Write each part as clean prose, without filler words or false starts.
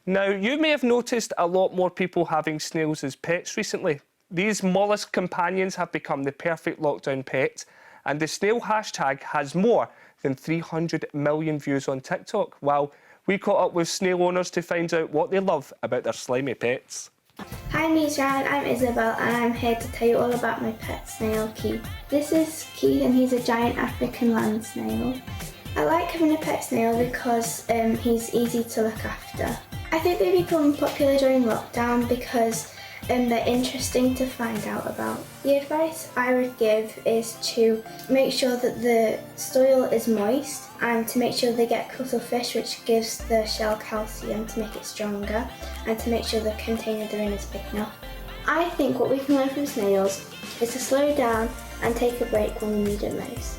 Now, you may have noticed a lot more people having snails as pets recently. These mollusk companions have become the perfect lockdown pet, and the snail hashtag has more than 300 million views on TikTok. Well, we caught up with snail owners to find out what they love about their slimy pets. Hi Newsround, I'm Isabelle and I'm here to tell you all about my pet snail, Keith. This is Keith and he's a giant African land snail. I like having a pet snail because he's easy to look after. I think they become popular during lockdown because they're interesting to find out about. The advice I would give is to make sure that the soil is moist and to make sure they get cuttlefish, which gives the shell calcium to make it stronger, and to make sure the container they're in is big enough. I think what we can learn from snails is to slow down and take a break when we need it most.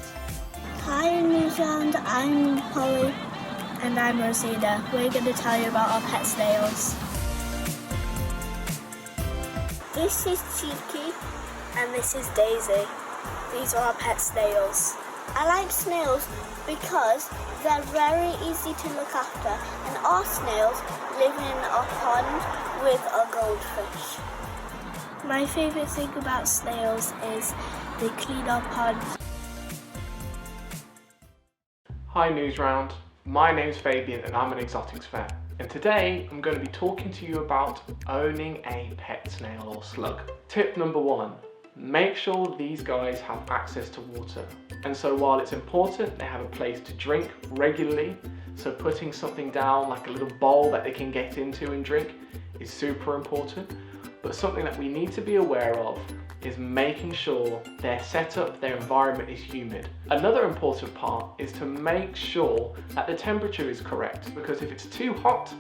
Hi Newsround, I'm Polly and I'm Rosita. We're going to tell you about our pet snails. This is Cheeky and this is Daisy. These are our pet snails. I like snails because they're very easy to look after, and our snails live in a pond with a goldfish. My favourite thing about snails is they clean our ponds. Hi Newsround, my name's Fabian and I'm an exotics vet. And today I'm going to be talking to you about owning a pet snail or slug. Tip number 1, make sure these guys have access to water. And so while it's important they have a place to drink regularly, so putting something down like a little bowl that they can get into and drink is super important. But something that we need to be aware of is making sure their setup, their environment is humid. Another important part is to make sure that the temperature is correct, because if it's too hot,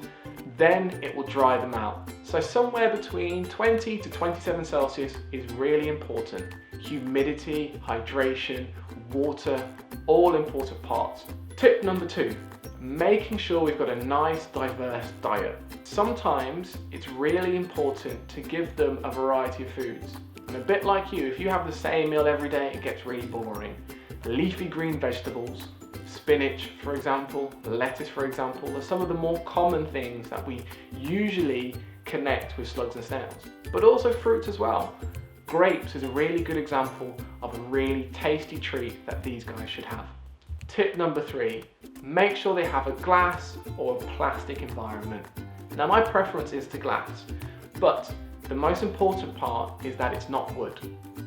then it will dry them out. So somewhere between 20 to 27 Celsius is really important. Humidity, hydration, water, all important parts. Tip number 2, making sure we've got a nice diverse diet. Sometimes it's really important to give them a variety of foods. And a bit like you, if you have the same meal every day, it gets really boring. Leafy green vegetables, spinach for example, lettuce for example, are some of the more common things that we usually connect with slugs and snails. But also fruits as well. Grapes is a really good example of a really tasty treat that these guys should have. Tip number 3, make sure they have a glass or a plastic environment. Now my preference is to glass, but the most important part is that it's not wood.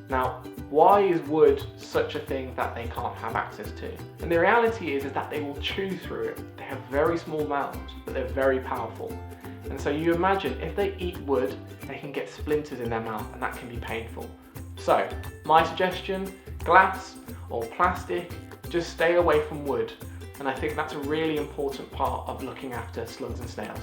Now, why is wood such a thing that they can't have access to? And the reality is that they will chew through it. They have very small mouths, but they're very powerful. And so you imagine if they eat wood, they can get splinters in their mouth and that can be painful. So, my suggestion, glass or plastic, just stay away from wood. And I think that's a really important part of looking after slugs and snails.